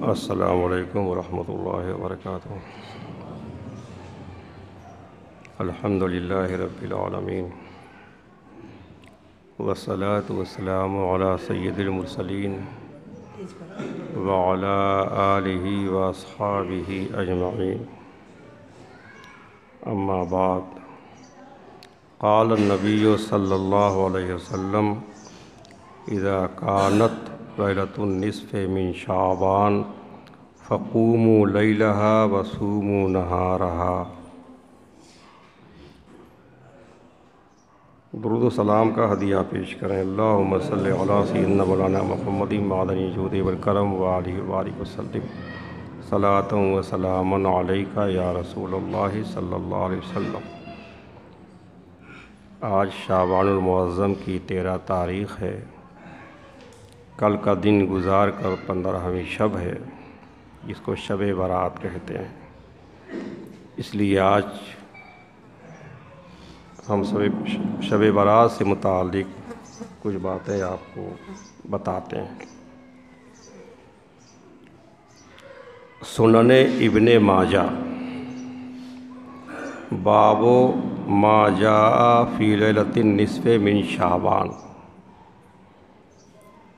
السلام علیکم ورحمۃ اللہ وبرکاتہ۔ الحمد للہ رب العالمین والصلاة والسلام علی سید المرسلین وعلی آلہ واصحابہ اجمعین، اما بعد، قال النبی صلی اللہ علیہ وسلم اذا کانت لیلۃ النصف من شعبان فقوموا لیلہا وصوموا نہارہا۔ درود و سلام کا ہدیہ پیش کریں۔ اللہم صلی علی سیدنا مولانا محمد معدنی جود والکرم وآلہ وبارک وسلم، صلاۃ و سلام علیکہ یا رسول اللہ صلی اللہ علیہ وسلم۔ آج شعبان المعظم کی 13 تاریخ ہے۔ کل کا دن گزار کر 15ویں شب ہے، جس کو شب برات کہتے ہیں۔ اس لیے آج ہم شب برات سے متعلق کچھ باتیں آپ کو بتاتے ہیں۔ سنن ابن ماجہ، باب ما جاء فی لیلۃ النصف من شعبان۔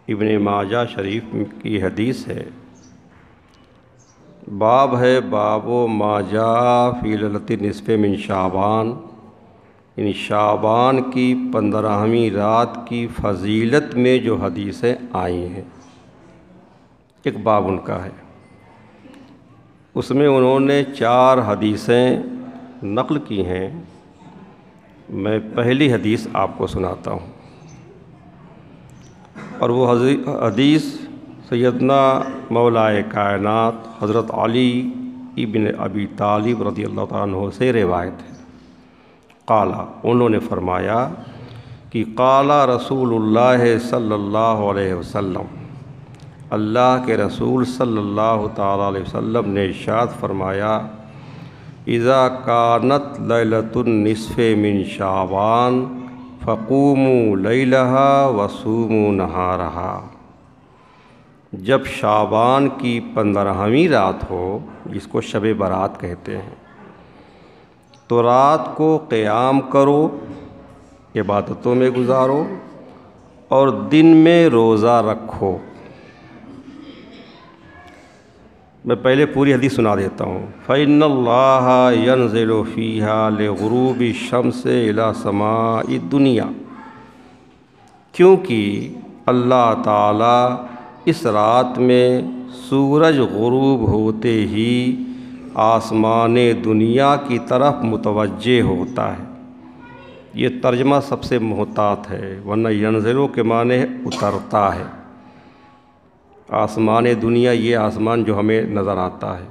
ابن ماجہ شریف کی حدیث ہے، باب ہے باب ما جاء فی لیلۃ النصف من شعبان، یعنی شعبان کی 15ویں رات کی فضیلت میں جو حدیثیں آئی ہیں، ایک باب ان کا ہے۔ اس میں انہوں نے 4 حدیثیں نقل کی ہیں۔ میں پہلی حدیث آپ کو سناتا ہوں، اور وہ حدیث سیدنا مولائے کائنات حضرت علی ابن ابی طالب رضی اللہ تعالیٰ عنہ سے روایت ہے۔ قالا، انہوں نے فرمایا کہ قال رسول اللہ صلی اللہ علیہ وسلم، اللہ کے رسول صلی اللہ تعالیٰ علیہ وسلم نے ارشاد فرمایا، اذا کانت لیلۃ النصف من شعبان فقوموا لیلہا وصوموا نہارہا۔ جب شعبان کی 15ویں رات ہو، جس کو شب برات کہتے ہیں، تو رات کو قیام کرو، عبادتوں میں گزارو، اور دن میں روزہ رکھو۔ میں پہلے پوری حدیث سنا دیتا ہوں۔ فَإِنَّ اللَّهَ يَنزِلُ فِيهَا لِغُرُوبِ الشَّمْسِ إِلَى سَمَاءِ الدُّنْيَا، کیونکہ اللہ تعالیٰ اس رات میں سورج غروب ہوتے ہی آسمان دنیا کی طرف متوجہ ہوتا ہے۔ یہ ترجمہ سب سے محتاط ہے، ورنہ ینزلو کے معنی اترتا ہے۔ آسمان دنیا، یہ آسمان جو ہمیں نظر آتا ہے۔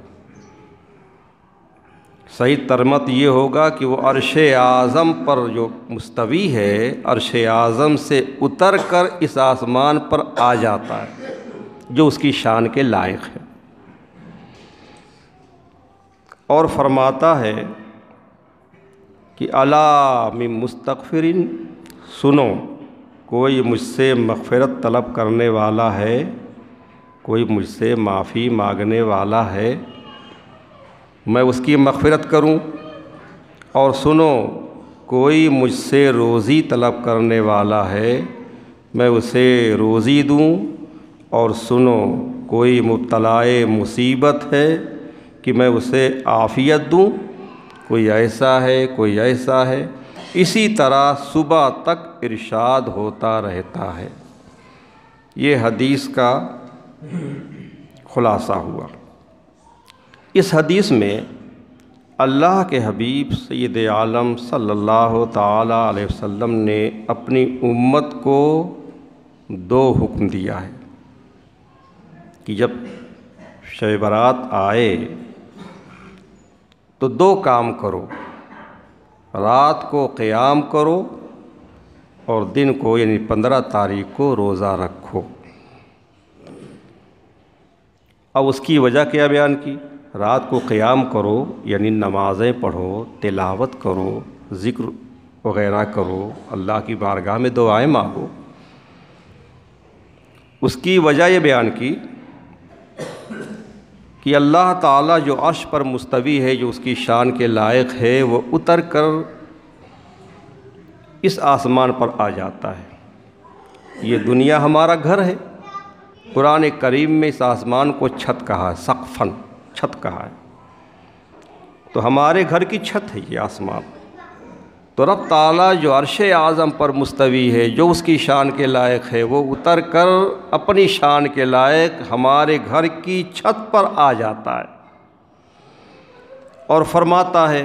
صحیح ترجمہ یہ ہوگا کہ وہ عرش اعظم پر جو مستوی ہے، عرش اعظم سے اتر کر اس آسمان پر آ جاتا ہے، جو اس کی شان کے لائق ہے۔ اور فرماتا ہے کہ الا من مستغفر، سنو، کوئی مجھ سے مغفرت طلب کرنے والا ہے، کوئی مجھ سے معافی مانگنے والا ہے، میں اس کی مغفرت کروں۔ اور سنو، کوئی مجھ سے روزی طلب کرنے والا ہے، میں اسے روزی دوں۔ اور سنو، کوئی مبتلائے مصیبت ہے کہ میں اسے عافیت دوں۔ کوئی ایسا ہے، کوئی ایسا ہے، اسی طرح صبح تک ارشاد ہوتا رہتا ہے۔ یہ حدیث کا خلاصہ ہوا۔ اس حدیث میں اللہ کے حبیب سید عالم صلی اللہ تعالیٰ علیہ وسلم نے اپنی امت کو 2 حکم دیا ہے کہ جب شب برات آئے تو 2 کام کرو، رات کو قیام کرو، اور دن کو یعنی 15 تاریخ کو روزہ رکھو۔ اب اس کی وجہ کیا بیان کی؟ رات کو قیام کرو یعنی نمازیں پڑھو، تلاوت کرو، ذکر وغیرہ کرو، اللہ کی بارگاہ میں دعائیں مانگو۔ اس کی وجہ یہ بیان کی کہ اللہ تعالیٰ جو عرش پر مستوی ہے، جو اس کی شان کے لائق ہے، وہ اتر کر اس آسمان پر آ جاتا ہے۔ یہ دنیا ہمارا گھر ہے۔ قرآن کریم میں اس آسمان کو چھت کہا ہے، سقفن، چھت کہا ہے۔ تو ہمارے گھر کی چھت ہے یہ آسمان۔ تو رب تعالیٰ جو عرش اعظم پر مستوی ہے، جو اس کی شان کے لائق ہے، وہ اتر کر اپنی شان کے لائق ہمارے گھر کی چھت پر آ جاتا ہے اور فرماتا ہے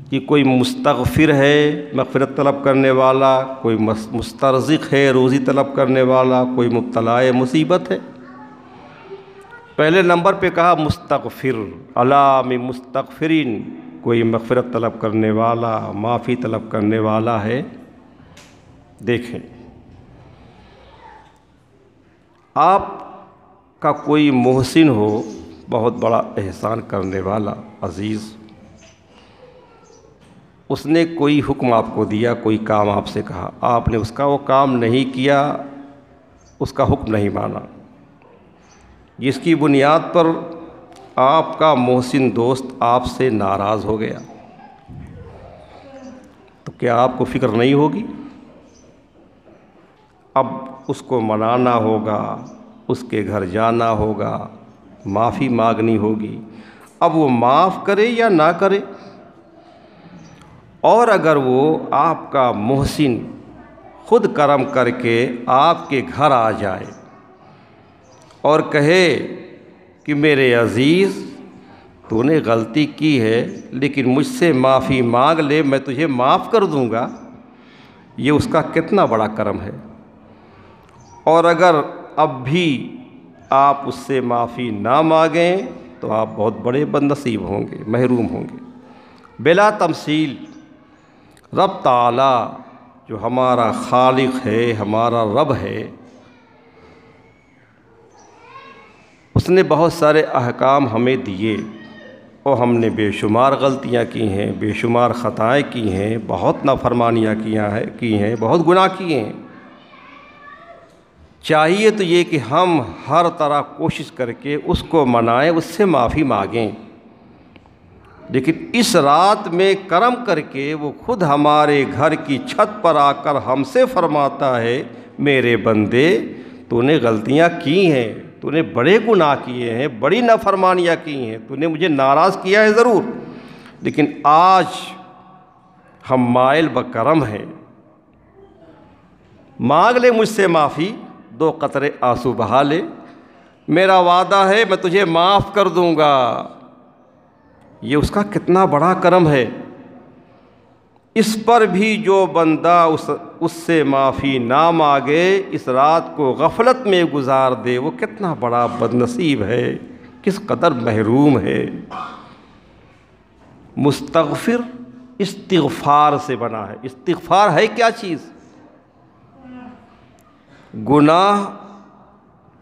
کہ کوئی مستغفر ہے، مغفرت طلب کرنے والا، کوئی مسترزق ہے، روزی طلب کرنے والا، کوئی مبتلا مصیبت ہے۔ پہلے نمبر پہ کہا مستغفر، علام مستغفرین، کوئی مغفرت طلب کرنے والا، معافی طلب کرنے والا ہے۔ دیکھیں، آپ کا کوئی محسن ہو، بہت بڑا احسان کرنے والا عزیز، اس نے کوئی حکم آپ کو دیا، کوئی کام آپ سے کہا، آپ نے اس کا وہ کام نہیں کیا، اس کا حکم نہیں مانا، جس کی بنیاد پر آپ کا محسن دوست آپ سے ناراض ہو گیا، تو کیا آپ کو فکر نہیں ہوگی؟ اب اس کو منانا ہوگا، اس کے گھر جانا ہوگا، معافی مانگنی ہوگی۔ اب وہ معاف کرے یا نہ کرے، اور اگر وہ آپ کا محسن خود کرم کر کے آپ کے گھر آ جائے اور کہے کہ میرے عزیز، تو نے غلطی کی ہے لیکن مجھ سے معافی مانگ لے، میں تجھے معاف کر دوں گا، یہ اس کا کتنا بڑا کرم ہے۔ اور اگر اب بھی آپ اس سے معافی نہ مانگیں تو آپ بہت بڑے بد نصیب ہوں گے، محروم ہوں گے۔ بلا تمثیل رب تعالیٰ جو ہمارا خالق ہے، ہمارا رب ہے، اس نے بہت سارے احکام ہمیں دیے اور ہم نے بے شمار غلطیاں کی ہیں، بے شمار خطائیں کی ہیں، بہت نافرمانیاں کی ہیں، بہت گناہ کیے ہیں۔ چاہیے تو یہ کہ ہم ہر طرح کوشش کر کے اس کو منائیں، اس سے معافی مانگیں، لیکن اس رات میں کرم کر کے وہ خود ہمارے گھر کی چھت پر آ کر ہم سے فرماتا ہے، میرے بندے، تو نے غلطیاں کی ہیں، تو نے بڑے گناہ کیے ہیں، بڑی نافرمانیاں کی ہیں، تو نے مجھے ناراض کیا ہے ضرور، لیکن آج ہم مائل بکرم ہیں، مانگ لے مجھ سے معافی، 2 قطرے آنسو بہا لے، میرا وعدہ ہے میں تجھے معاف کر دوں گا۔ یہ اس کا کتنا بڑا کرم ہے۔ اس پر بھی جو بندہ اس سے معافی نہ مانگے، اس رات کو غفلت میں گزار دے، وہ کتنا بڑا بد نصیب ہے، کس قدر محروم ہے۔ مستغفر استغفار سے بنا ہے۔ استغفار ہے کیا چیز؟ گناہ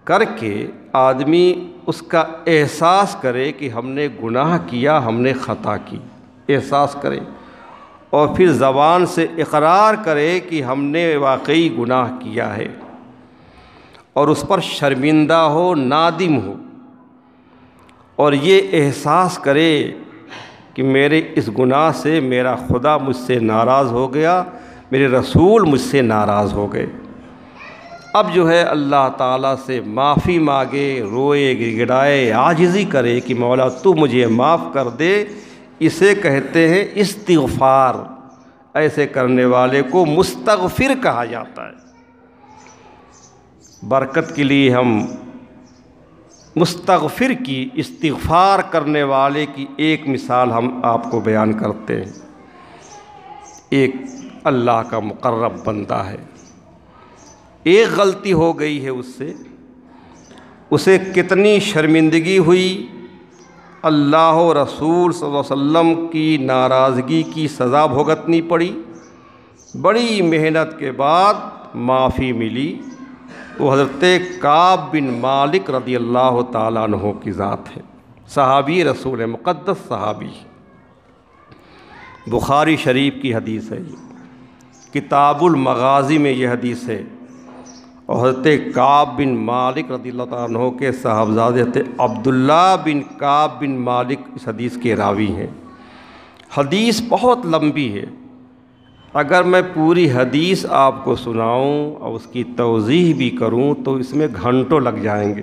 کر کے آدمی اس کا احساس کرے کہ ہم نے گناہ کیا، ہم نے خطا کی، احساس کرے، اور پھر زبان سے اقرار کرے کہ ہم نے واقعی گناہ کیا ہے، اور اس پر شرمندہ ہو، نادم ہو، اور یہ احساس کرے کہ میرے اس گناہ سے میرا خدا مجھ سے ناراض ہو گیا، میرے رسول مجھ سے ناراض ہو گئے۔ اب جو ہے اللہ تعالیٰ سے معافی مانگے، روئے گڑگڑائے، عاجزی کرے کہ مولا تو مجھے معاف کر دے، اسے کہتے ہیں استغفار۔ ایسے کرنے والے کو مستغفر کہا جاتا ہے۔ برکت کے لیے ہم مستغفر کی، استغفار کرنے والے کی ایک مثال ہم آپ کو بیان کرتے ہیں۔ ایک اللہ کا مقرب بندہ ہے، ایک غلطی ہو گئی ہے اس سے، اسے کتنی شرمندگی ہوئی، اللہ و رسول صلی اللہ علیہ وسلم کی ناراضگی کی سزا بھگتنی پڑی، بڑی محنت کے بعد معافی ملی۔ وہ حضرت کعب بن مالک رضی اللہ تعالیٰ عنہ کی ذات ہے، صحابی رسول، مقدس صحابی، بخاری شریف کی حدیث ہے، یہ کتاب المغازی میں یہ حدیث ہے۔ اور حضرت کعب بن مالک رضی اللہ تعالیٰ عنہ کے صاحبزادے حضرت عبداللہ بن کعب بن مالک اس حدیث کے راوی ہیں۔ حدیث بہت لمبی ہے، اگر میں پوری حدیث آپ کو سناؤں اور اس کی توضیح بھی کروں تو اس میں گھنٹوں لگ جائیں گے۔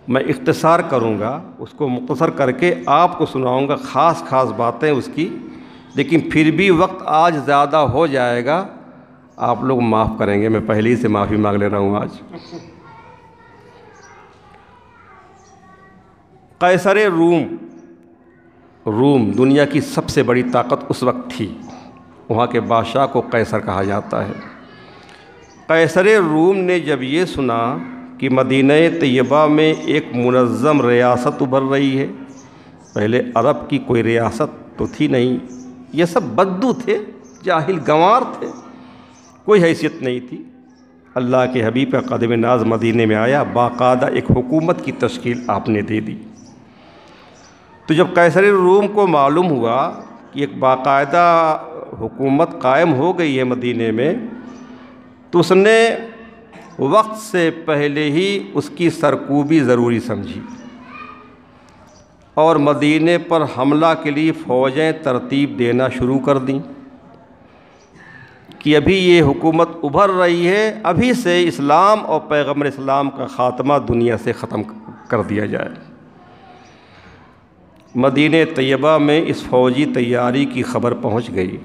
میں اختصار کروں گا، اس کو مختصر کر کے آپ کو سناؤں گا خاص خاص باتیں اس کی، لیکن پھر بھی وقت آج زیادہ ہو جائے گا، آپ لوگ معاف کریں گے، میں پہلے ہی سے معافی مانگ لے رہا ہوں آج۔ قیصر روم دنیا کی سب سے بڑی طاقت اس وقت تھی، وہاں کے بادشاہ کو قیصر کہا جاتا ہے۔ قیصر روم نے جب یہ سنا کہ مدینہ طیبہ میں ایک منظم ریاست ابھر رہی ہے، پہلے عرب کی کوئی ریاست تو تھی نہیں، یہ سب بدو تھے، جاہل گنوار تھے، کوئی حیثیت نہیں تھی۔ اللہ کے حبیب کا قدم ناز مدینے میں آیا، باقاعدہ ایک حکومت کی تشکیل آپ نے دے دی۔ تو جب قیصر روم کو معلوم ہوا کہ ایک باقاعدہ حکومت قائم ہو گئی ہے مدینے میں، تو اس نے وقت سے پہلے ہی اس کی سرکوبی ضروری سمجھی اور مدینے پر حملہ کے لیے فوجیں ترتیب دینا شروع کر دیں کہ ابھی یہ حکومت ابھر رہی ہے، ابھی سے اسلام اور پیغمبر اسلام کا خاتمہ دنیا سے ختم کر دیا جائے۔ مدینہ طیبہ میں اس فوجی تیاری کی خبر پہنچ گئی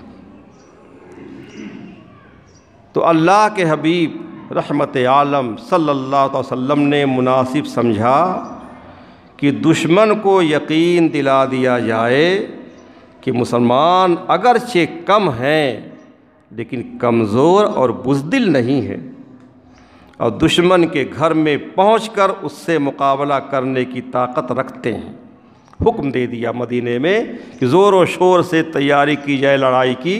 تو اللہ کے حبیب رحمت عالم صلی اللہ علیہ وسلم نے مناسب سمجھا کہ دشمن کو یقین دلا دیا جائے کہ مسلمان اگرچہ کم ہیں لیکن کمزور اور بزدل نہیں ہیں، اور دشمن کے گھر میں پہنچ کر اس سے مقابلہ کرنے کی طاقت رکھتے ہیں۔ حکم دے دیا مدینے میں کہ زور و شور سے تیاری کی جائے لڑائی کی،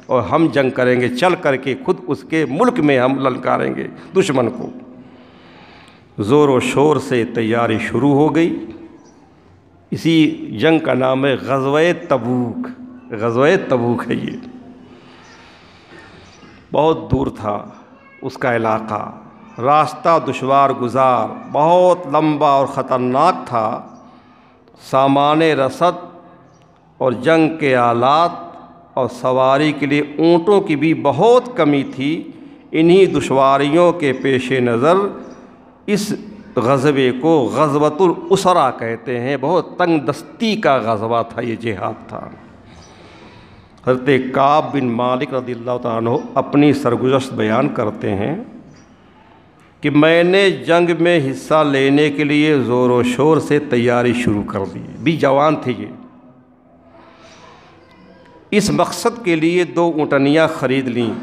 اور ہم جنگ کریں گے، چل کر کے خود اس کے ملک میں ہم للکاریں گے دشمن کو۔ زور و شور سے تیاری شروع ہو گئی۔ اسی جنگ کا نام ہے غزوہ تبوک۔ غزوہ تبوک ہے یہ، بہت دور تھا اس کا علاقہ، راستہ دشوار گزار، بہت لمبا اور خطرناک تھا۔ سامان رسد اور جنگ کے آلات اور سواری کے لیے اونٹوں کی بھی بہت کمی تھی۔ انہی دشواریوں کے پیش نظر اس غزوے کو غزوۃ الاسرا کہتے ہیں، بہت تنگ دستی کا غزوہ تھا، یہ جہاد تھا۔ حضرت کعب بن مالک رضی اللہ تعالیٰ عنہ اپنی سرگزشت بیان کرتے ہیں کہ میں نے جنگ میں حصہ لینے کے لیے زور و شور سے تیاری شروع کر دی، بھی جوان تھے یہ۔ اس مقصد کے لیے 2 اونٹنیاں خرید لیں،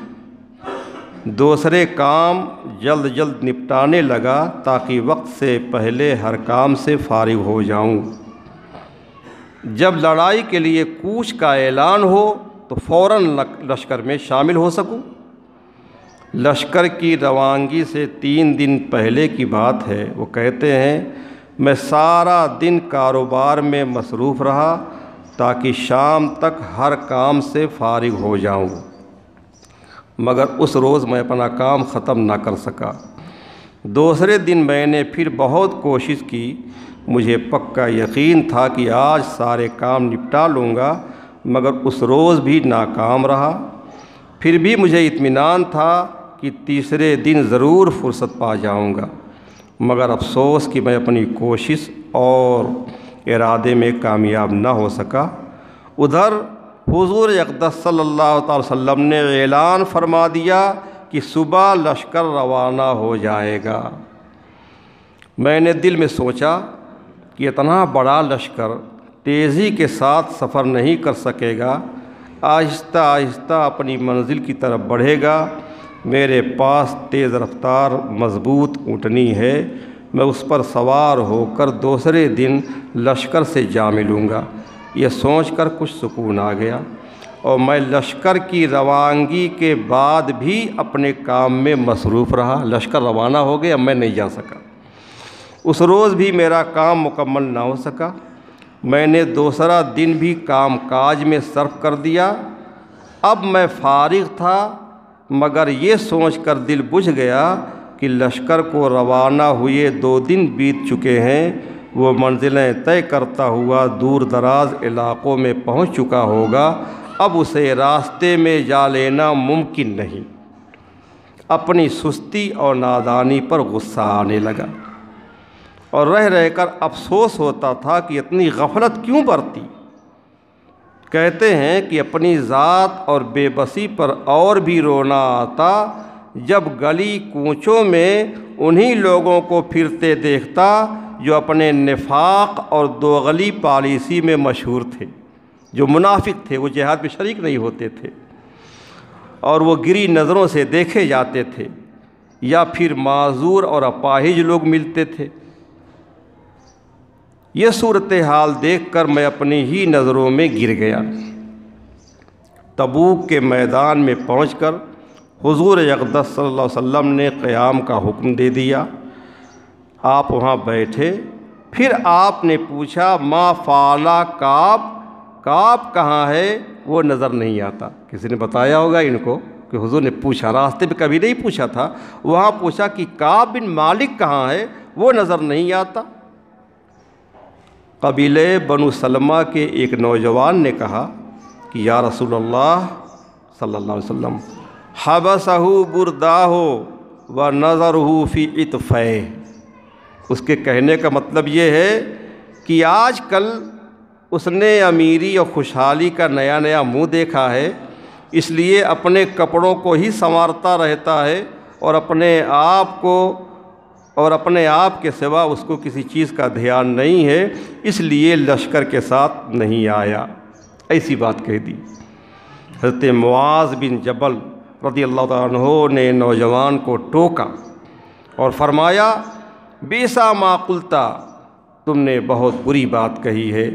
دوسرے کام جلد جلد نپٹانے لگا تاکہ وقت سے پہلے ہر کام سے فارغ ہو جاؤں، جب لڑائی کے لیے کوچ کا اعلان ہو تو فوراً لشکر میں شامل ہو سکوں۔ لشکر کی روانگی سے 3 دن پہلے کی بات ہے، وہ کہتے ہیں میں سارا دن کاروبار میں مصروف رہا تاکہ شام تک ہر کام سے فارغ ہو جاؤں، مگر اس روز میں اپنا کام ختم نہ کر سکا۔ دوسرے دن میں نے پھر بہت کوشش کی، مجھے پکا یقین تھا کہ آج سارے کام نپٹا لوں گا، مگر اس روز بھی ناکام رہا۔ پھر بھی مجھے اطمینان تھا کہ تیسرے دن ضرور فرصت پا جاؤں گا، مگر افسوس کہ میں اپنی کوشش اور ارادے میں کامیاب نہ ہو سکا۔ ادھر حضور اقدس صلی اللہ تعالی وسلم نے اعلان فرما دیا کہ صبح لشکر روانہ ہو جائے گا۔ میں نے دل میں سوچا کہ اتنا بڑا لشکر تیزی کے ساتھ سفر نہیں کر سکے گا، آہستہ آہستہ اپنی منزل کی طرف بڑھے گا۔ میرے پاس تیز رفتار مضبوط اونٹنی ہے، میں اس پر سوار ہو کر دوسرے دن لشکر سے جا ملوں گا۔ یہ سوچ کر کچھ سکون آ گیا، اور میں لشکر کی روانگی کے بعد بھی اپنے کام میں مصروف رہا۔ لشکر روانہ ہو گیا، میں نہیں جا سکا، اس روز بھی میرا کام مکمل نہ ہو سکا۔ میں نے دوسرا دن بھی کام کاج میں صرف کر دیا۔ اب میں فارغ تھا، مگر یہ سوچ کر دل بجھ گیا کہ لشکر کو روانہ ہوئے 2 دن بیت چکے ہیں، وہ منزلیں طے کرتا ہوا دور دراز علاقوں میں پہنچ چکا ہوگا، اب اسے راستے میں جا لینا ممکن نہیں۔ اپنی سستی اور نادانی پر غصہ آنے لگا اور رہ رہ کر افسوس ہوتا تھا کہ اتنی غفلت کیوں برتی۔ کہتے ہیں کہ اپنی ذات اور بے بسی پر اور بھی رونا آتا جب گلی کوچوں میں انہی لوگوں کو پھرتے دیکھتا جو اپنے نفاق اور دوغلی پالیسی میں مشہور تھے، جو منافق تھے، وہ جہاد میں شریک نہیں ہوتے تھے اور وہ گری نظروں سے دیکھے جاتے تھے، یا پھر معذور اور اپاہج لوگ ملتے تھے۔ یہ صورتحال دیکھ کر میں اپنی ہی نظروں میں گر گیا۔ تبوک کے میدان میں پہنچ کر حضور اقدس صلی اللہ علیہ وسلم نے قیام کا حکم دے دیا۔ آپ وہاں بیٹھے، پھر آپ نے پوچھا ما فعل کعب، کعب کہاں ہے؟ وہ نظر نہیں آتا۔ کسی نے بتایا ہوگا ان کو کہ حضور نے پوچھا، راستے پہ کبھی نہیں پوچھا تھا، وہاں پوچھا کہ کعب بن مالک کہاں ہے؟ وہ نظر نہیں آتا۔ قبیلے بنو سلمہ کے ایک نوجوان نے کہا کہ یا رسول اللہ صلی اللہ علیہ وسلم، حبسہ برداہ و نظرہ فی عطفیہ۔ اس کے کہنے کا مطلب یہ ہے کہ آج کل اس نے امیری اور خوشحالی کا نیا نیا منہ دیکھا ہے، اس لیے اپنے کپڑوں کو ہی سنوارتا رہتا ہے اور اپنے آپ کے سوا اس کو کسی چیز کا دھیان نہیں ہے، اس لیے لشکر کے ساتھ نہیں آیا۔ ایسی بات کہہ دی۔ حضرت معاذ بن جبل رضی اللہ تعالیٰ عنہ نے نوجوان کو ٹوکا اور فرمایا بیسا ما قلتا، تم نے بہت بری بات کہی ہے۔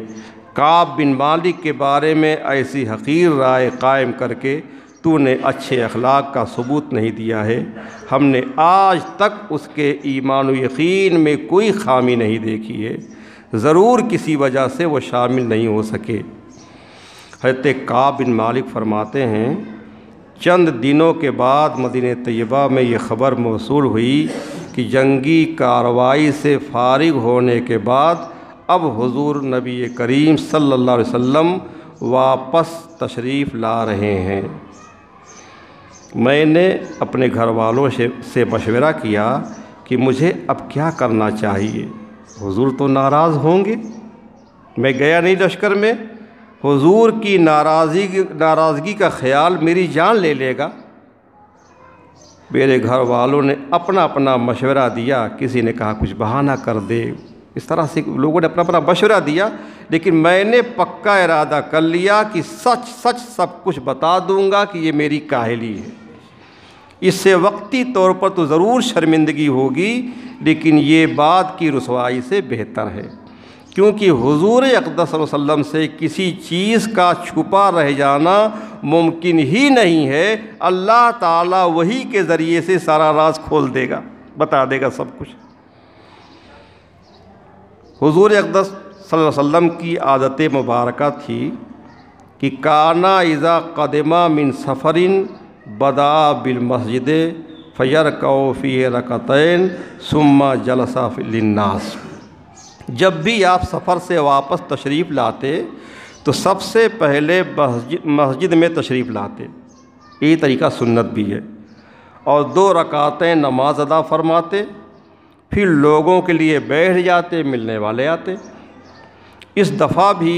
کعب بن مالک کے بارے میں ایسی حقیر رائے قائم کر کے تو نے اچھے اخلاق کا ثبوت نہیں دیا ہے۔ ہم نے آج تک اس کے ایمان و یقین میں کوئی خامی نہیں دیکھی ہے، ضرور کسی وجہ سے وہ شامل نہیں ہو سکے۔ حضرت کعب بن مالک فرماتے ہیں چند دنوں کے بعد مدینہ طیبہ میں یہ خبر موصول ہوئی کہ جنگی کارروائی سے فارغ ہونے کے بعد اب حضور نبی کریم صلی اللہ علیہ وسلم واپس تشریف لا رہے ہیں۔ میں نے اپنے گھر والوں سے مشورہ کیا کہ مجھے اب کیا کرنا چاہیے۔ حضور تو ناراض ہوں گے، میں گیا نہیں لشکر میں، حضور کی ناراضگی کا خیال میری جان لے لے گا۔ میرے گھر والوں نے اپنا اپنا مشورہ دیا، کسی نے کہا کچھ بہانہ کر دے، اس طرح سے لوگوں نے اپنا اپنا مشورہ دیا، لیکن میں نے پکا ارادہ کر لیا کہ سچ سچ سب کچھ بتا دوں گا کہ یہ میری کاہلی ہے۔ اس سے وقتی طور پر تو ضرور شرمندگی ہوگی، لیکن یہ بات کی رسوائی سے بہتر ہے، کیونکہ حضور اقدس صلی اللہ علیہ وسلم سے کسی چیز کا چھپا رہ جانا ممکن ہی نہیں ہے۔ اللہ تعالیٰ وحی کے ذریعے سے سارا راز کھول دے گا، بتا دے گا سب کچھ۔ حضور اقدس صلی اللہ علیہ وسلم کی عادت مبارکہ تھی کہ کانا اذا قدما من سفر بدا بالمسجد فیرکع فی رکعتین ثم جلس للناس۔ جب بھی آپ سفر سے واپس تشریف لاتے تو سب سے پہلے مسجد میں تشریف لاتے، یہ طریقہ سنت بھی ہے، اور 2 رکعتیں نماز ادا فرماتے، پھر لوگوں کے لیے بیٹھ جاتے، ملنے والے آتے۔ اس دفعہ بھی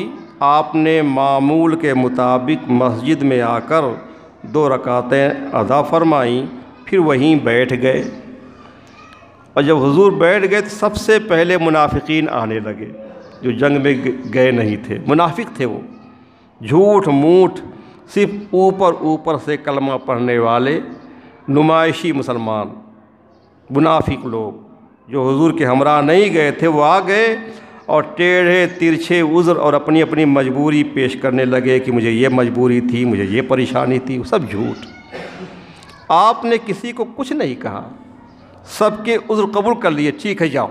آپ نے معمول کے مطابق مسجد میں آ کر 2 رکعتیں ادا فرمائیں، پھر وہیں بیٹھ گئے۔ اور جب حضور بیٹھ گئے تو سب سے پہلے منافقین آنے لگے، جو جنگ میں گئے نہیں تھے، منافق تھے، وہ جھوٹ موٹ صرف اوپر سے کلمہ پڑھنے والے نمائشی مسلمان، منافق لوگ جو حضور کے ہمراہ نہیں گئے تھے، وہ آ گئے اور ٹیڑھے ترچھے عذر اور اپنی اپنی مجبوری پیش کرنے لگے کہ مجھے یہ مجبوری تھی، مجھے یہ پریشانی تھی، وہ سب جھوٹ۔ آپ نے کسی کو کچھ نہیں کہا، سب کے عذر قبول کر لیے، ٹھیک ہے جاؤ۔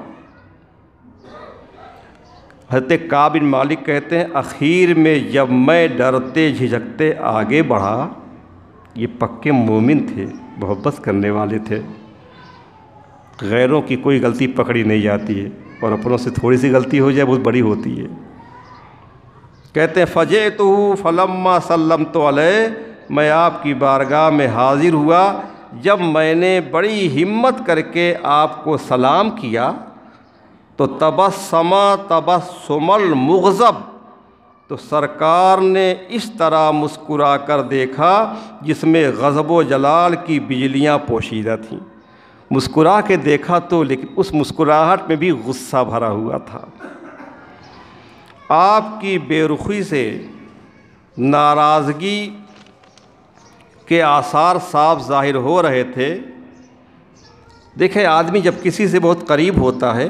حضرت کعب بن مالک کہتے ہیں اخیر میں جب میں ڈرتے جھجکتے آگے بڑھا، یہ پکے مومن تھے، محبت کرنے والے تھے، غیروں کی کوئی غلطی پکڑی نہیں جاتی ہے اور اپنوں سے تھوڑی سی غلطی ہو جائے بہت بڑی ہوتی ہے۔ کہتے ہیں فجئتہ فلما سلمت علیہ، میں آپ کی بارگاہ میں حاضر ہوا، جب میں نے بڑی ہمت کر کے آپ کو سلام کیا تو تبسم تبسم المغضب، تو سرکار نے اس طرح مسکرا کر دیکھا جس میں غضب و جلال کی بجلیاں پوشیدہ تھیں۔ مسکرا کے دیکھا تو لیکن اس مسکراہٹ میں بھی غصہ بھرا ہوا تھا۔ آپ کی بے رخی سے ناراضگی کے آثار صاف ظاہر ہو رہے تھے۔ دیکھیں آدمی جب کسی سے بہت قریب ہوتا ہے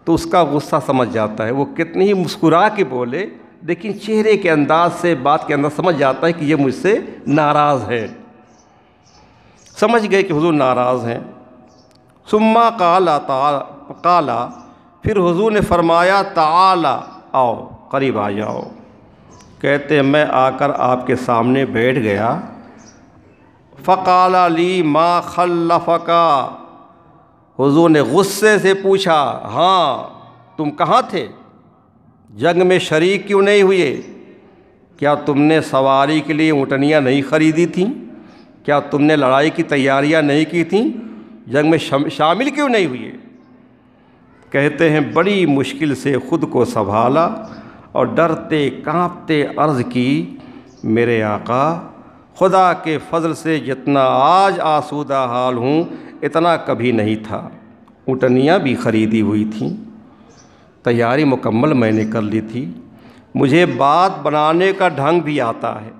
تو اس کا غصہ سمجھ جاتا ہے، وہ کتنی ہی مسکرا کے بولے لیکن چہرے کے انداز سے بات کے اندر سمجھ جاتا ہے کہ یہ مجھ سے ناراض ہے۔ سمجھ گئے کہ حضور ناراض ہیں۔ ثم قال پھر حضور نے فرمایا تعالی، آؤ قریب آ جاؤ۔ کہتے ہیں میں آ کر آپ کے سامنے بیٹھ گیا۔ فقال لی ما خلفک، حضور نے غصے سے پوچھا ہاں تم کہاں تھے؟ جنگ میں شریک کیوں نہیں ہوئے؟ کیا تم نے سواری کے لیے اونٹنیاں نہیں خریدی تھیں؟ کیا تم نے لڑائی کی تیاریاں نہیں کی تھیں؟ جنگ میں شامل کیوں نہیں ہوئے؟ کہتے ہیں بڑی مشکل سے خود کو سنبھالا اور ڈرتے کانپتے عرض کی میرے آقا، خدا کے فضل سے جتنا آج آسودہ حال ہوں اتنا کبھی نہیں تھا۔ اونٹنیاں بھی خریدی ہوئی تھیں، تیاری مکمل میں نے کر لی تھی، مجھے بات بنانے کا ڈھنگ بھی آتا ہے،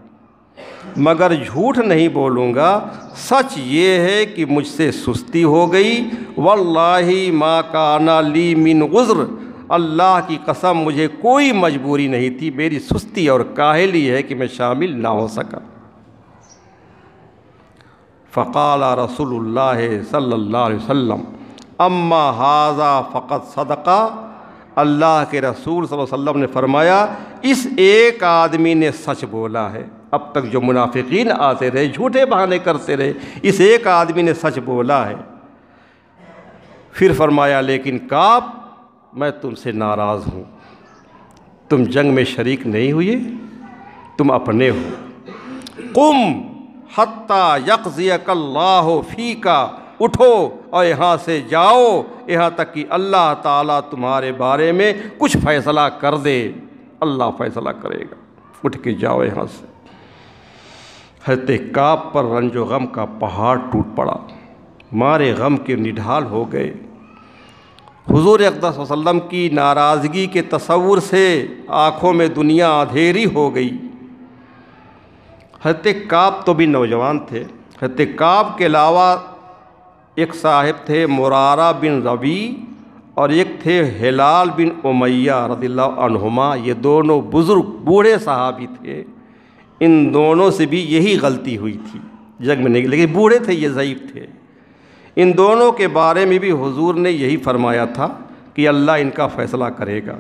مگر جھوٹ نہیں بولوں گا، سچ یہ ہے کہ مجھ سے سستی ہو گئی۔ واللہ ما کان لی من عذر، اللہ کی قسم مجھے کوئی مجبوری نہیں تھی، میری سستی اور کاہلی ہے کہ میں شامل نہ ہو سکا۔ فقال رسول اللہ صلی اللہ علیہ وسلم اما ھذا فقد صدقہ، اللہ کے رسول صلی اللہ علیہ وسلم نے فرمایا اس ایک آدمی نے سچ بولا ہے۔ اب تک جو منافقین آتے رہے جھوٹے بہانے کرتے رہے، اس ایک آدمی نے سچ بولا ہے۔ پھر فرمایا لیکن کعب میں تم سے ناراض ہوں، تم جنگ میں شریک نہیں ہوئے، تم اپنے ہو۔ قم حتی یقضیک اللہ فیکا، اٹھو اور یہاں سے جاؤ یہاں تک کہ اللہ تعالیٰ تمہارے بارے میں کچھ فیصلہ کر دے، اللہ فیصلہ کرے گا، اٹھ کے جاؤ یہاں سے۔ حضرت کعب پر رنج و غم کا پہاڑ ٹوٹ پڑا، مارے غم کے نڈھال ہو گئے۔ حضور اقدس صلی اللہ علیہ وسلم کی ناراضگی کے تصور سے آنکھوں میں دنیا اندھیری ہو گئی۔ حضرت کعب تو بھی نوجوان تھے۔ حضرت کعب کے علاوہ ایک صاحب تھے مرارہ بن ربی اور ایک تھے ہلال بن امیہ رضی اللہ عنہما، یہ دونوں بزرگ بوڑھے صحابی تھے۔ ان دونوں سے بھی یہی غلطی ہوئی تھی جنگ میں نہیں، لیکن بوڑھے تھے، یہ ضعیف تھے۔ ان دونوں کے بارے میں بھی حضور نے یہی فرمایا تھا کہ اللہ ان کا فیصلہ کرے گا۔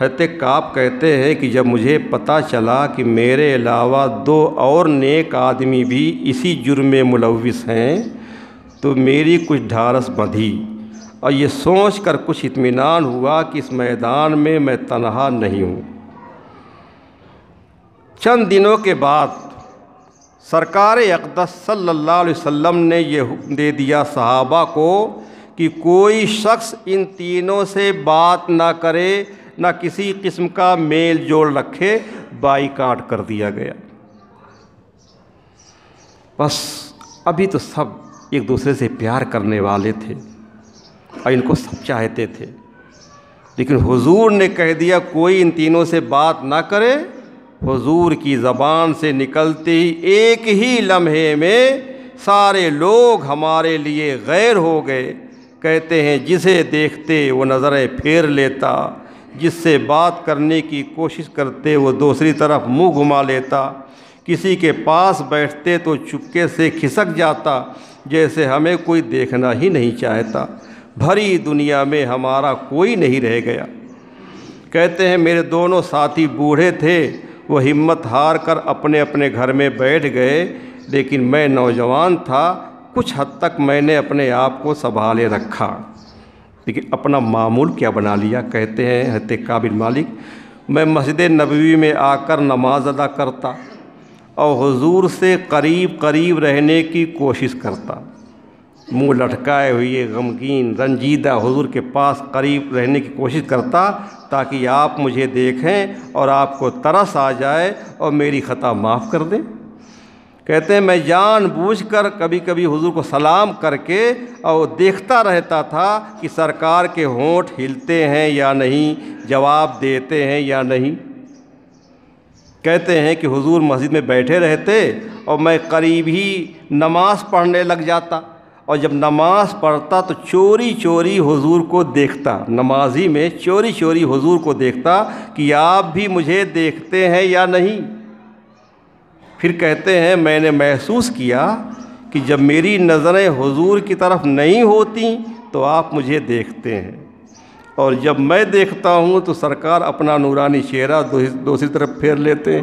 حضرت کعب کہتے ہیں کہ جب مجھے پتہ چلا کہ میرے علاوہ دو اور نیک آدمی بھی اسی جرم میں ملوث ہیں تو میری کچھ ڈھارس بندھی اور یہ سوچ کر کچھ اطمینان ہوا کہ اس میدان میں میں تنہا نہیں ہوں۔ چند دنوں کے بعد سرکار اقدس صلی اللہ علیہ وسلم نے یہ حکم دے دیا صحابہ کو کہ کوئی شخص ان تینوں سے بات نہ کرے، نہ کسی قسم کا میل جول رکھے، بائیکاٹ کر دیا گیا۔ بس ابھی تو سب ایک دوسرے سے پیار کرنے والے تھے اور ان کو سب چاہتے تھے، لیکن حضور نے کہہ دیا کوئی ان تینوں سے بات نہ کرے۔ حضور کی زبان سے نکلتے ہی ایک ہی لمحے میں سارے لوگ ہمارے لیے غیر ہو گئے۔ کہتے ہیں جسے دیکھتے وہ نظریں پھیر لیتا، جس سے بات کرنے کی کوشش کرتے وہ دوسری طرف منہ گھما لیتا، کسی کے پاس بیٹھتے تو چپکے سے کھسک جاتا جیسے ہمیں کوئی دیکھنا ہی نہیں چاہتا۔ بھری دنیا میں ہمارا کوئی نہیں رہ گیا۔ کہتے ہیں میرے دونوں ساتھی بوڑھے تھے، وہ ہمت ہار کر اپنے اپنے گھر میں بیٹھ گئے، لیکن میں نوجوان تھا، کچھ حد تک میں نے اپنے آپ کو سنبھالے رکھا، لیکن اپنا معمول کیا بنا لیا۔ کہتے ہیں حضرت کعب بن مالک، میں مسجد نبوی میں آ کر نماز ادا کرتا اور حضور سے قریب قریب رہنے کی کوشش کرتا، منہ لٹکائے ہوئے غمگین رنجیدہ حضور کے پاس قریب رہنے کی کوشش کرتا تاکہ آپ مجھے دیکھیں اور آپ کو ترس آ جائے اور میری خطا معاف کر دیں۔ کہتے ہیں میں جان بوجھ کر کبھی کبھی حضور کو سلام کر کے اور دیکھتا رہتا تھا کہ سرکار کے ہونٹ ہلتے ہیں یا نہیں، جواب دیتے ہیں یا نہیں۔ کہتے ہیں کہ حضور مسجد میں بیٹھے رہتے اور میں قریب ہی نماز پڑھنے لگ جاتا، اور جب نماز پڑھتا تو چوری چوری حضور کو دیکھتا، نمازی میں چوری چوری حضور کو دیکھتا کہ آپ بھی مجھے دیکھتے ہیں یا نہیں۔ پھر کہتے ہیں میں نے محسوس کیا کہ جب میری نظریں حضور کی طرف نہیں ہوتی تو آپ مجھے دیکھتے ہیں، اور جب میں دیکھتا ہوں تو سرکار اپنا نورانی چہرہ دوسری طرف پھیر لیتے ہیں۔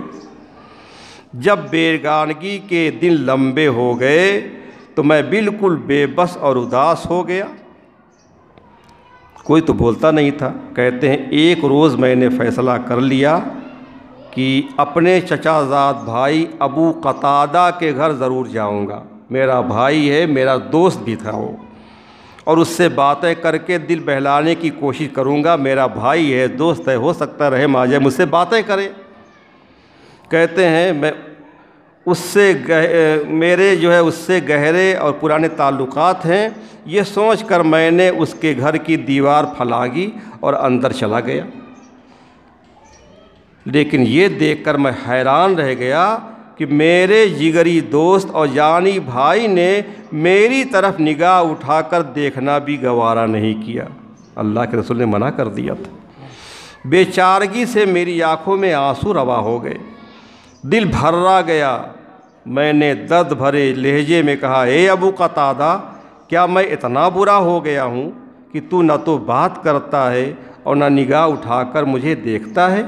جب بیگانگی کے دن لمبے ہو گئے تو میں بالکل بے بس اور اداس ہو گیا، کوئی تو بولتا نہیں تھا۔ کہتے ہیں ایک روز میں نے فیصلہ کر لیا کہ اپنے چچا زاد بھائی ابو قتادہ کے گھر ضرور جاؤں گا، میرا بھائی ہے، میرا دوست بھی تھا وہ، اور اس سے باتیں کر کے دل بہلانے کی کوشش کروں گا، میرا بھائی ہے، دوست ہے، ہو سکتا رحم آ جائے، مجھ سے باتیں کرے۔ کہتے ہیں میں میرے اس سے گہرے اور پرانے تعلقات ہیں، یہ سوچ کر میں نے اس کے گھر کی دیوار پھلانگی اور اندر چلا گیا، لیکن یہ دیکھ کر میں حیران رہ گیا کہ میرے جگری دوست اور جانی بھائی نے میری طرف نگاہ اٹھا کر دیکھنا بھی گوارا نہیں کیا۔ اللہ کے رسول نے منع کر دیا تھا۔ بے چارگی سے میری آنکھوں میں آنسو روا ہو گئے، دل بھرا گیا۔ میں نے درد بھرے لہجے میں کہا، اے ابو قتادہ، کیا میں اتنا برا ہو گیا ہوں کہ تو نہ تو بات کرتا ہے اور نہ نگاہ اٹھا کر مجھے دیکھتا ہے؟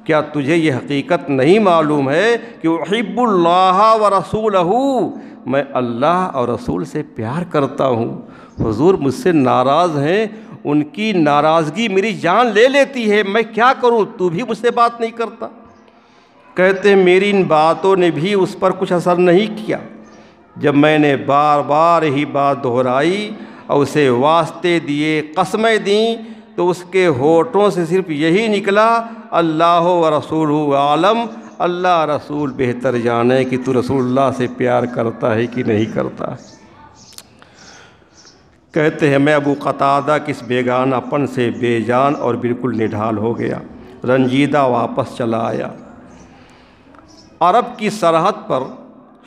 کیا تجھے یہ حقیقت نہیں معلوم ہے کہ احب اللہ و رسولہ، میں اللہ اور رسول سے پیار کرتا ہوں؟ حضور مجھ سے ناراض ہیں، ان کی ناراضگی میری جان لے لیتی ہے، میں کیا کروں؟ تو بھی مجھ سے بات نہیں کرتا۔ کہتے ہیں میری ان باتوں نے بھی اس پر کچھ اثر نہیں کیا۔ جب میں نے بار بار ہی بات دہرائی اور اسے واسطے دیے، قسمیں دیں، تو اس کے ہونٹوں سے صرف یہی نکلا، اللہ و رسولہ عالم، اللہ رسول بہتر جانے کہ تو رسول اللہ سے پیار کرتا ہے کہ نہیں کرتا۔ کہتے ہیں میں ابو قتادہ کے اس بیگانہ پن سے بے جان اور بالکل نڈھال ہو گیا، رنجیدہ واپس چلا آیا۔ عرب کی سرحد پر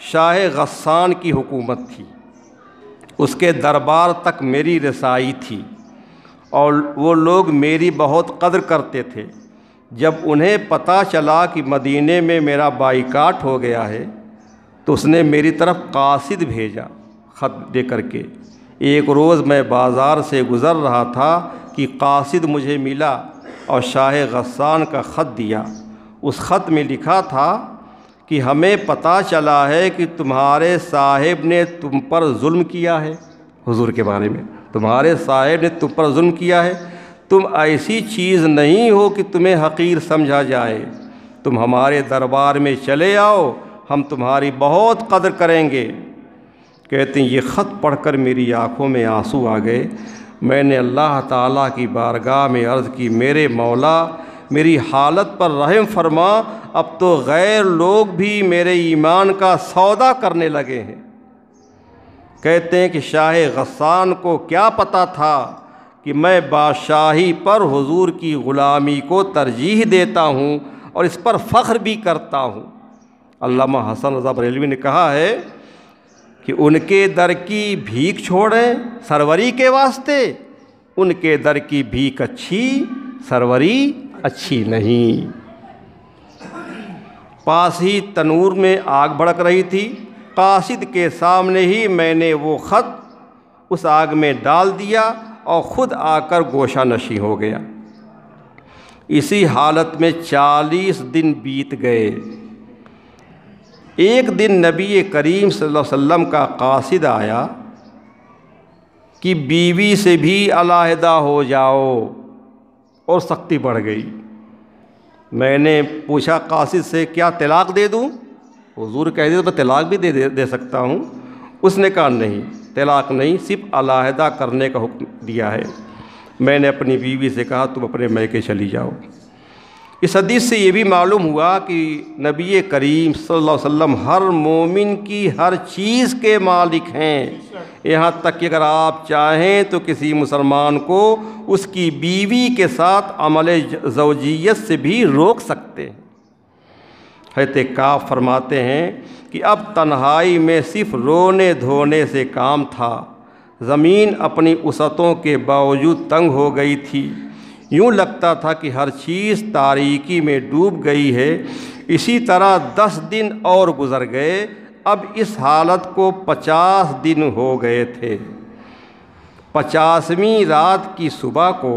شاہ غسان کی حکومت تھی، اس کے دربار تک میری رسائی تھی اور وہ لوگ میری بہت قدر کرتے تھے۔ جب انہیں پتہ چلا کہ مدینے میں میرا بائیکاٹ ہو گیا ہے تو اس نے میری طرف قاصد بھیجا خط دے کر کے۔ ایک روز میں بازار سے گزر رہا تھا کہ قاصد مجھے ملا اور شاہ غسان کا خط دیا۔ اس خط میں لکھا تھا کہ ہمیں پتہ چلا ہے کہ تمہارے صاحب نے تم پر ظلم کیا ہے، حضور کے بارے میں، تمہارے صاحب نے تم پر ظلم کیا ہے، تم ایسی چیز نہیں ہو کہ تمہیں حقیر سمجھا جائے، تم ہمارے دربار میں چلے آؤ، ہم تمہاری بہت قدر کریں گے۔ کہتے ہیں یہ خط پڑھ کر میری آنکھوں میں آنسو آ گئے۔ میں نے اللہ تعالیٰ کی بارگاہ میں عرض کی، میرے مولا میری حالت پر رحم فرما، اب تو غیر لوگ بھی میرے ایمان کا سودا کرنے لگے ہیں۔ کہتے ہیں کہ شاہ غسان کو کیا پتہ تھا کہ میں بادشاہی پر حضور کی غلامی کو ترجیح دیتا ہوں اور اس پر فخر بھی کرتا ہوں۔ علامہ حسن رضا بریلوی نے کہا ہے کہ ان کے در کی بھیک چھوڑیں سروری کے واسطے، ان کے در کی بھیک اچھی، سروری اچھی نہیں۔ پاس ہی تنور میں آگ بھڑک رہی تھی، قاصد کے سامنے ہی میں نے وہ خط اس آگ میں ڈال دیا اور خود آ کر گوشہ نشیں ہو گیا۔ اسی حالت میں 40 دن بیت گئے۔ ایک دن نبی کریم صلی اللہ علیہ وسلم کا قاصد آیا کہ بیوی سے بھی علیحدہ ہو جاؤ، اور سختی بڑھ گئی۔ میں نے پوچھا قاصد سے کیا طلاق دے دوں؟ حضور کہہ دے تو میں طلاق بھی دے سکتا ہوں۔ اس نے کہا نہیں، طلاق نہیں، صرف علیحدہ کرنے کا حکم دیا ہے۔ میں نے اپنی بیوی سے کہا تم اپنے میکے چلی جاؤ۔ اس حدیث سے یہ بھی معلوم ہوا کہ نبی کریم صلی اللہ علیہ وسلم ہر مومن کی ہر چیز کے مالک ہیں، یہاں تک کہ اگر آپ چاہیں تو کسی مسلمان کو اس کی بیوی کے ساتھ عمل زوجیت سے بھی روک سکتے ہیں۔ حضرت کعب فرماتے ہیں کہ اب تنہائی میں صرف رونے دھونے سے کام تھا، زمین اپنی وسعتوں کے باوجود تنگ ہو گئی تھی، یوں لگتا تھا کہ ہر چیز تاریکی میں ڈوب گئی ہے۔ اسی طرح 10 دن اور گزر گئے، اب اس حالت کو 50 دن ہو گئے تھے۔ 50ویں رات کی صبح کو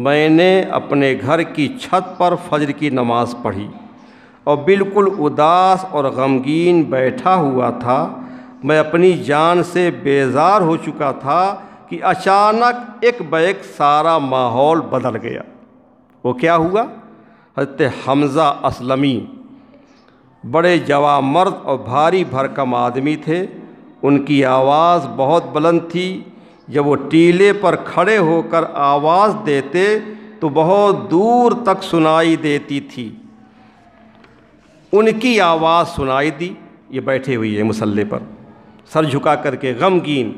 میں نے اپنے گھر کی چھت پر فجر کی نماز پڑھی اور بالکل اداس اور غمگین بیٹھا ہوا تھا۔ میں اپنی جان سے بیزار ہو چکا تھا کہ اچانک ایک بیک سارا ماحول بدل گیا۔ وہ کیا ہوا؟ حضرت حمزہ اسلمی بڑے جوان مرد اور بھاری بھرکم آدمی تھے۔ ان کی آواز بہت بلند تھی، جب وہ ٹیلے پر کھڑے ہو کر آواز دیتے تو بہت دور تک سنائی دیتی تھی۔ ان کی آواز سنائی دی، یہ بیٹھے ہوئی ہے مصلی پر سر جھکا کر کے غمگین،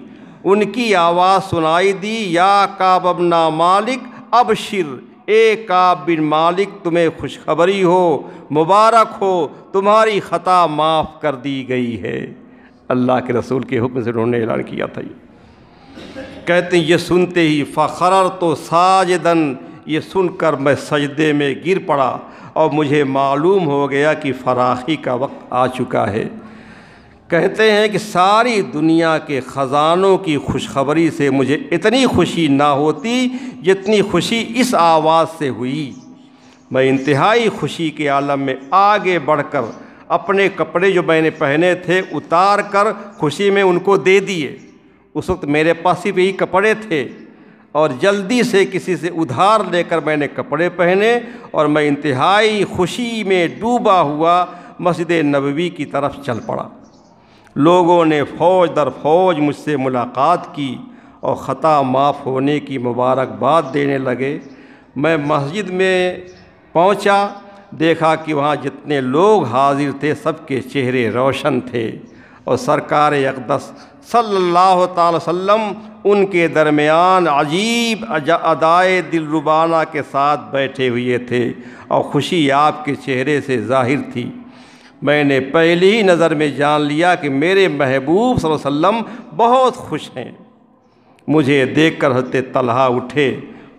ان کی آواز سنائی دی، یا کعب بن مالک ابشر، اے کعب بن مالک تمہیں خوشخبری ہو، مبارک ہو، تمہاری خطا معاف کر دی گئی ہے۔ اللہ کے رسول کے حکم سے انہوں نے اعلان کیا تھا۔ کہتے ہیں یہ سنتے ہی فخررت ساجداً، یہ سن کر میں سجدے میں گر پڑا اور مجھے معلوم ہو گیا کہ فراخی کا وقت آ چکا ہے۔ کہتے ہیں کہ ساری دنیا کے خزانوں کی خوشخبری سے مجھے اتنی خوشی نہ ہوتی جتنی خوشی اس آواز سے ہوئی۔ میں انتہائی خوشی کے عالم میں آگے بڑھ کر اپنے کپڑے جو میں نے پہنے تھے اتار کر خوشی میں ان کو دے دیے۔ اس وقت میرے پاس صرف یہی کپڑے تھے، اور جلدی سے کسی سے ادھار لے کر میں نے کپڑے پہنے، اور میں انتہائی خوشی میں ڈوبا ہوا مسجد نبوی کی طرف چل پڑا۔ لوگوں نے فوج در فوج مجھ سے ملاقات کی اور خطا معاف ہونے کی مبارکباد دینے لگے۔ میں مسجد میں پہنچا، دیکھا کہ وہاں جتنے لوگ حاضر تھے سب کے چہرے روشن تھے، اور سرکار اقدس صلی اللہ تعالی وسلم ان کے درمیان عجیب ادائے دلربانہ کے ساتھ بیٹھے ہوئے تھے، اور خوشی آپ کے چہرے سے ظاہر تھی۔ میں نے پہلی ہی نظر میں جان لیا کہ میرے محبوب صلی اللہ علیہ وسلم بہت خوش ہیں۔ مجھے دیکھ کر حضرت طلحہ اٹھے،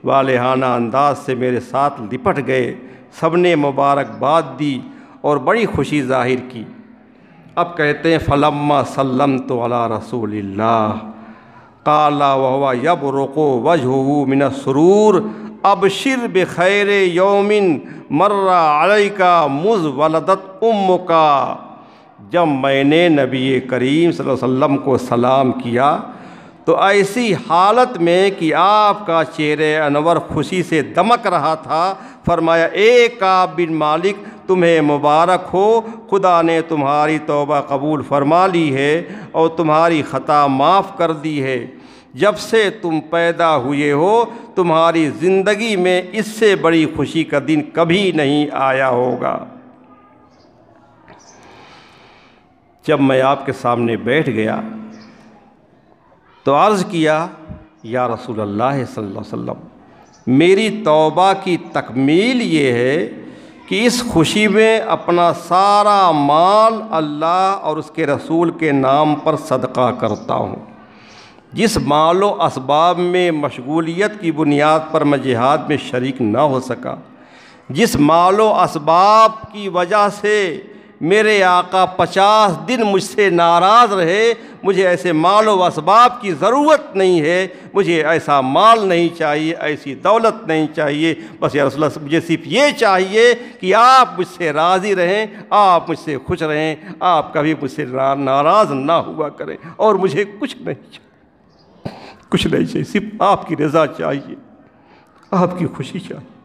والہانہ انداز سے میرے ساتھ لپٹ گئے، سب نے مبارکباد دی اور بڑی خوشی ظاہر کی۔ اب کہتے ہیں فلما سلمت علی رسول اللہ قال وهو يبرق وجهه من السرور ابشر بخیر یوم مر علیک مذ ولدت امک۔ جب میں نے نبی کریم صلی اللہ علیہ وسلم کو سلام کیا تو ایسی حالت میں کہ آپ کا چہرہ انور خوشی سے دمک رہا تھا، فرمایا اے کعب بن مالک تمہیں مبارک ہو، خدا نے تمہاری توبہ قبول فرما لی ہے اور تمہاری خطا معاف کر دی ہے۔ جب سے تم پیدا ہوئے ہو تمہاری زندگی میں اس سے بڑی خوشی کا دن کبھی نہیں آیا ہوگا۔ جب میں آپ کے سامنے بیٹھ گیا تو عرض کیا یا رسول اللہ صلی اللہ علیہ وسلم، میری توبہ کی تکمیل یہ ہے کہ اس خوشی میں اپنا سارا مال اللہ اور اس کے رسول کے نام پر صدقہ کرتا ہوں۔ جس مال و اسباب میں مشغولیت کی بنیاد پر میں جہاد میں شریک نہ ہو سکا، جس مال و اسباب کی وجہ سے میرے آقا 50 دن مجھ سے ناراض رہے، مجھے ایسے مال و اسباب کی ضرورت نہیں ہے، مجھے ایسا مال نہیں چاہیے، ایسی دولت نہیں چاہیے، بس یا رسول اللہ مجھے صرف یہ چاہیے کہ آپ مجھ سے راضی رہیں، آپ مجھ سے خوش رہیں، آپ کبھی مجھ سے ناراض نہ ہوا کریں، اور مجھے کچھ نہیں چاہیے، کچھ نہیں چاہیے، صرف آپ کی رضا چاہیے، آپ کی خوشی چاہیے۔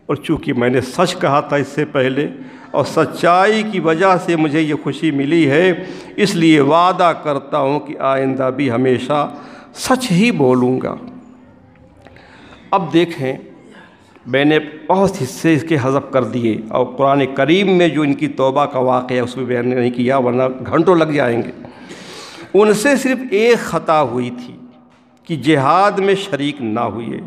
اور چونکہ میں نے سچ کہا تھا اس سے پہلے، اور سچائی کی وجہ سے مجھے یہ خوشی ملی ہے، اس لیے وعدہ کرتا ہوں کہ آئندہ بھی ہمیشہ سچ ہی بولوں گا۔ اب دیکھیں، میں نے بہت حصے اس کے حذف کر دیے، اور قرآن کریم میں جو ان کی توبہ کا واقعہ ہے اس میں بیان نہیں کیا، ورنہ گھنٹوں لگ جائیں گے۔ ان سے صرف ایک خطا ہوئی تھی کہ جہاد میں شریک نہ ہوئے،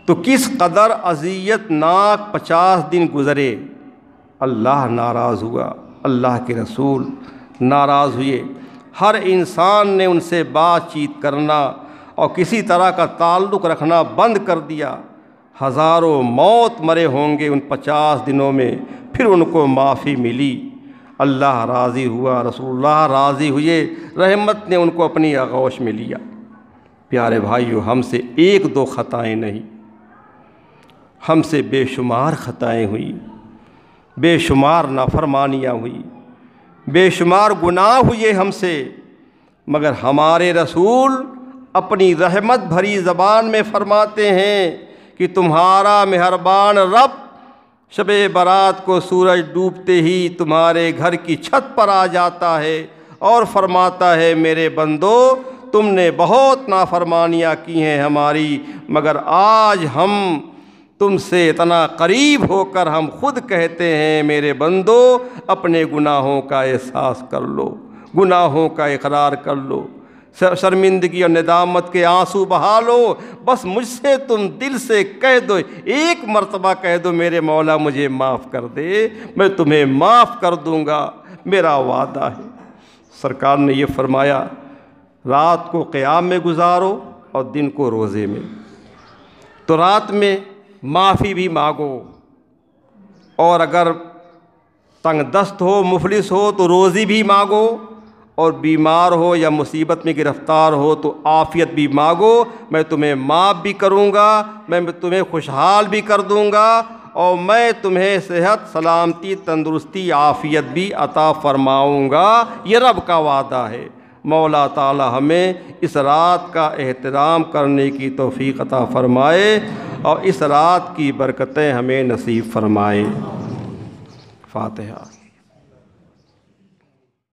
تو کس قدر اذیت ناک 50 دن گزرے، اللہ ناراض ہوا، اللہ کے رسول ناراض ہوئے، ہر انسان نے ان سے بات چیت کرنا اور کسی طرح کا تعلق رکھنا بند کر دیا، ہزاروں موت مرے ہوں گے ان 50 دنوں میں، پھر ان کو معافی ملی، اللہ راضی ہوا، رسول اللہ راضی ہوئے، رحمت نے ان کو اپنی آغوش میں لیا۔ پیارے بھائیو، ہم سے ایک دو خطائیں نہیں، ہم سے بے شمار خطائیں ہوئی، بے شمار نافرمانیاں ہوئی، بے شمار گناہ ہوئے ہم سے، مگر ہمارے رسول اپنی رحمت بھری زبان میں فرماتے ہیں کہ تمہارا مہربان رب شب برات کو سورج ڈوبتے ہی تمہارے گھر کی چھت پر آ جاتا ہے اور فرماتا ہے، میرے بندو تم نے بہت نافرمانیاں کی ہیں ہماری، مگر آج ہم تم سے اتنا قریب ہو کر ہم خود کہتے ہیں، میرے بندو اپنے گناہوں کا احساس کر لو، گناہوں کا اقرار کر لو، شرمندگی اور ندامت کے آنسو بہا لو، بس مجھ سے تم دل سے کہہ دو، ایک مرتبہ کہہ دو، میرے مولا مجھے معاف کر دے، میں تمہیں معاف کر دوں گا، میرا وعدہ ہے۔ سرکار نے یہ فرمایا، رات کو قیام میں گزارو اور دن کو روزے میں، تو رات میں معافی بھی مانگو، اور اگر تنگ دست ہو، مفلس ہو تو روزی بھی مانگو، اور بیمار ہو یا مصیبت میں گرفتار ہو تو عافیت بھی مانگو، میں تمہیں معاف بھی کروں گا، میں تمہیں خوشحال بھی کر دوں گا، اور میں تمہیں صحت، سلامتی، تندرستی، عافیت بھی عطا فرماؤں گا، یہ رب کا وعدہ ہے۔ مولا تعالی ہمیں اس رات کا احترام کرنے کی توفیق عطا فرمائے، اور اس رات کی برکتیں ہمیں نصیب فرمائے۔ فاتحہ۔